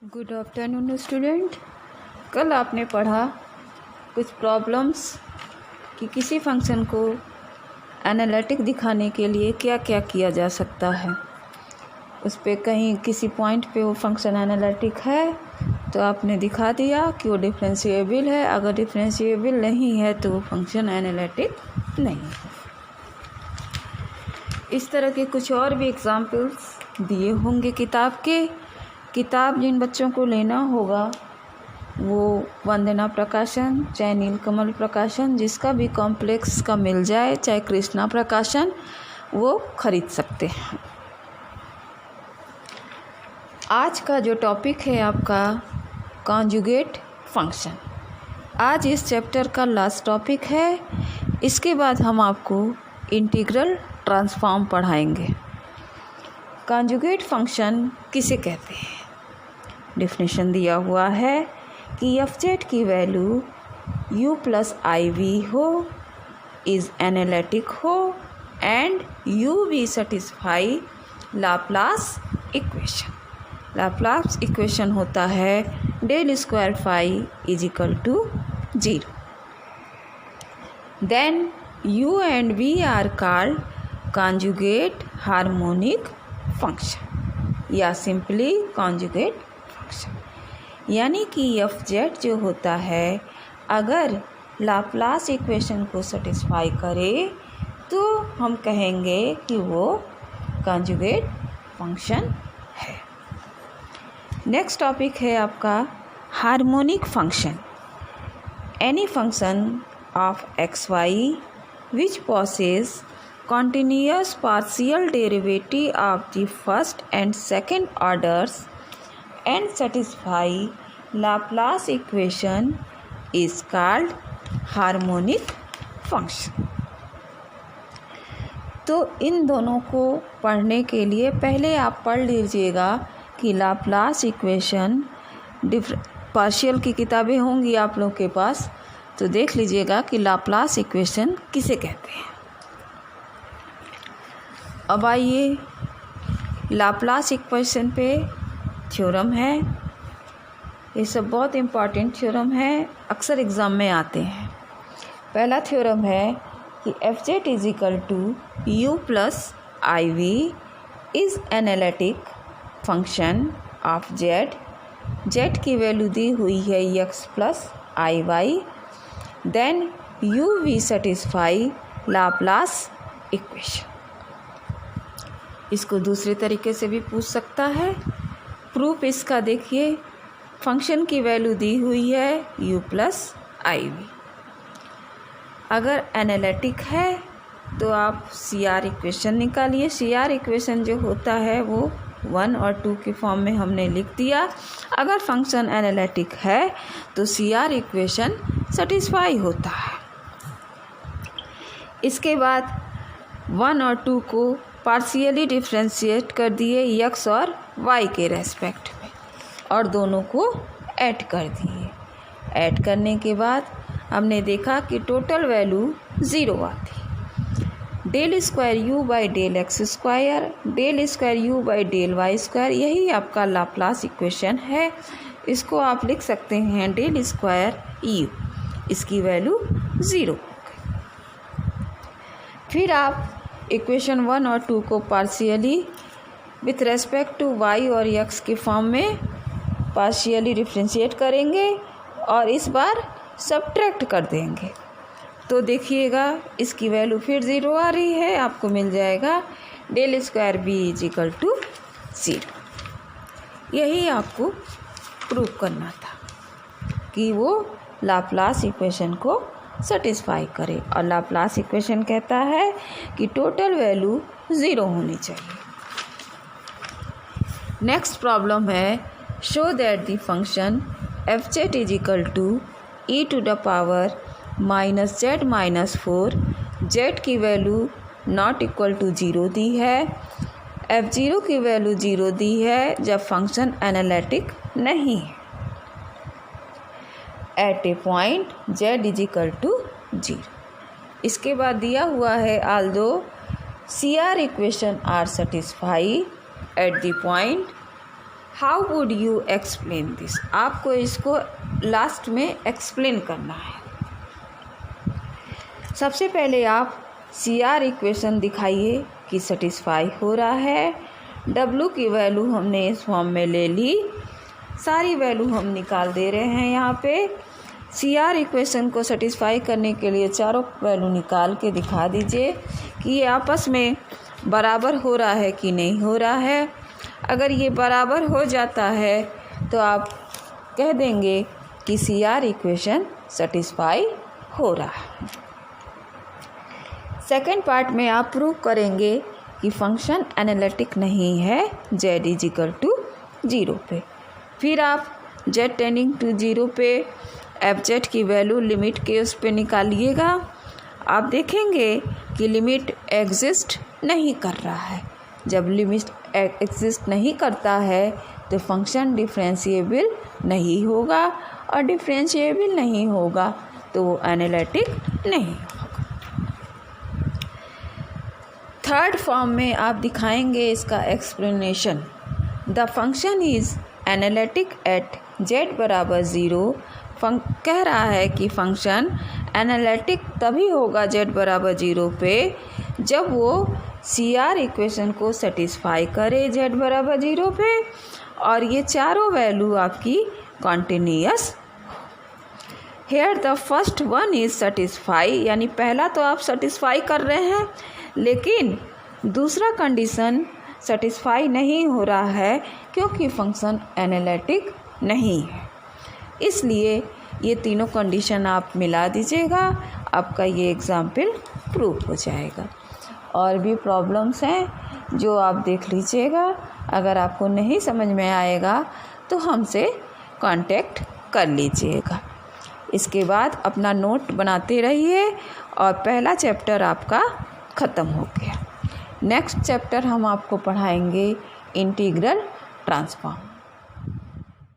Good afternoon student. कल आपने पढ़ा कुछ प्रॉब्लम्स कि किसी फंक्शन को एनालिटिक दिखाने के लिए क्या क्या किया जा सकता है। उस पे कहीं किसी पॉइंट पे वो फंक्शन एनालिटिक है तो आपने दिखा दिया कि वो डिफरेंशिएबल है, अगर डिफरेंशिएबल नहीं है तो वो फंक्शन एनालिटिक नहीं है। इस तरह के कुछ और भी एग्जाम्पल्स दिए होंगे किताब जिन बच्चों को लेना होगा वो वंदना प्रकाशन, चाहे नीलकमल प्रकाशन, जिसका भी कॉम्प्लेक्स का मिल जाए, चाहे कृष्णा प्रकाशन, वो खरीद सकते हैं। आज का जो टॉपिक है आपका कॉन्जुगेट फंक्शन, आज इस चैप्टर का लास्ट टॉपिक है। इसके बाद हम आपको इंटीग्रल ट्रांसफॉर्म पढ़ाएंगे। कॉन्जुगेट फंक्शन किसे कहते हैं? डेफिनेशन दिया हुआ है कि एफ की value u plus I V हो, इज़ एनालिटिक हो एंड u भी satisfy Laplace equation. Laplace equation होता है del square phi is equal to 0। Then u and v are called conjugate harmonic function या सिंपली कॉन्जुगेट फंक्शन। यानी कि F जो होता है अगर लाप्लास इक्वेशन को सेटिस्फाई करे तो हम कहेंगे कि वो कॉन्जुगेट फंक्शन है। नेक्स्ट टॉपिक है आपका harmonic function. Any function of X Y which possess continuous partial derivative of the first and second orders and satisfy Laplace equation is called harmonic function। तो इन दोनों को पढ़ने के लिए पहले आप पढ़ लीजिएगा कि लाप्लास इक्वेशन पार्शियल की किताबें होंगी आप लोगों के पास, तो देख लीजिएगा कि लाप्लास इक्वेशन किसे कहते हैं। अब आइए लाप्लास इक्वेशन पे थ्योरम है। ये सब बहुत इम्पॉर्टेंट थ्योरम है, अक्सर एग्ज़ाम में आते हैं। पहला थ्योरम है कि F Z is equal to U plus I V is analytic function of Z. Z की वैल्यू दी हुई है X plus I Y. Then U V satisfy Laplace equation. इसको दूसरे तरीके से भी पूछ सकता है। प्रूफ इसका देखिए, फंक्शन की वैल्यू दी हुई है u प्लस आई वी। अगर एनालिटिक है तो आप सी आर इक्वेशन निकालिए। सी आर इक्वेशन जो होता है वो 1 और 2 के फॉर्म में हमने लिख दिया। अगर फंक्शन एनालिटिक है तो सी आर इक्वेशन सेटिस्फाई होता है। इसके बाद 1 और 2 को पार्शियली डिफ्रेंशिएट कर दिए x और y के रेस्पेक्ट में और दोनों को ऐड कर दिए। ऐड करने के बाद हमने देखा कि टोटल वैल्यू 0 आती। Del square U by del X square, del square U by del Y square, यही आपका लाप्लास इक्वेशन है। इसको आप लिख सकते हैं डेल स्क्वायर यू, इसकी वैल्यू 0। फिर आप इक्वेशन 1 और 2 को partially with respect to y और x के फॉर्म में पार्शियली डिफ्रेंशिएट करेंगे और इस बार सब्ट्रैक्ट कर देंगे। तो देखिएगा इसकी वैल्यू फिर 0 आ रही है, आपको मिल जाएगा del square V is equal to 0। यही आपको प्रूव करना था कि वो लाप्लास इक्वेशन को सेटिस्फाई करे। और लाप्लास इक्वेशन कहता है कि टोटल वैल्यू 0 होनी चाहिए। नेक्स्ट प्रॉब्लम है show that the function F Z is equal to E to the power minus Z minus 4। Z की वैल्यू नॉट इक्वल टू 0 दी है, एफ ज़ीरो की वैल्यू 0 दी है जब फंक्शन एनालिटिक नहीं है। At a point z is equal to 0। इसके बाद दिया हुआ है although C R equation are satisfy at the point how would you explain this, आपको इसको लास्ट में एक्सप्लेन करना है। सबसे पहले आप CR इक्वेशन दिखाइए कि सेटिस्फाई हो रहा है। W की वैल्यू हमने इस फॉर्म में ले ली, सारी वैल्यू हम निकाल दे रहे हैं यहाँ पे। CR इक्वेशन को सेटिस्फाई करने के लिए चारों वैल्यू निकाल के दिखा दीजिए कि ये आपस में बराबर हो रहा है कि नहीं हो रहा है। अगर ये बराबर हो जाता है तो आप कह देंगे कि CR इक्वेशन सेटिस्फाई हो रहा है। सेकेंड पार्ट में आप प्रूव करेंगे कि फंक्शन एनालिटिक नहीं है z = 0 पे। फिर आप z टेंडिंग टू 0 पे fz की वैल्यू लिमिट के उस पे निकालिएगा। आप देखेंगे कि लिमिट एग्जिस्ट नहीं कर रहा है। जब लिमिट एग्जिस्ट नहीं करता है तो फंक्शन डिफरेंशिएबल नहीं होगा, और डिफरेंशिएबल नहीं होगा तो वो एनालिटिक नहीं होगा। थर्ड फॉर्म में आप दिखाएंगे इसका explanation. The function is analytic at z = 0। कह रहा है कि फंक्शन एनालिटिक तभी होगा z = 0 पे जब वो CR इक्वेशन को सेटिस्फाई करे z = 0 पे, और ये चारों वैल्यू आपकी continuous. Here the first one is satisfy, यानी पहला तो आप सेटिस्फाई कर रहे हैं, लेकिन दूसरा कंडीशन सेटिस्फाई नहीं हो रहा है क्योंकि फंक्शन एनालिटिक नहीं है। इसलिए ये तीनों कंडीशन आप मिला दीजिएगा, आपका ये एग्जाम्पल प्रूव हो जाएगा। और भी प्रॉब्लम्स हैं जो आप देख लीजिएगा। अगर आपको नहीं समझ में आएगा तो हमसे कांटेक्ट कर लीजिएगा। इसके बाद अपना नोट बनाते रहिए, और पहला चैप्टर आपका ख़त्म हो गया। नेक्स्ट चैप्टर हम आपको पढ़ाएंगे इंटीग्रल ट्रांसफॉर्म।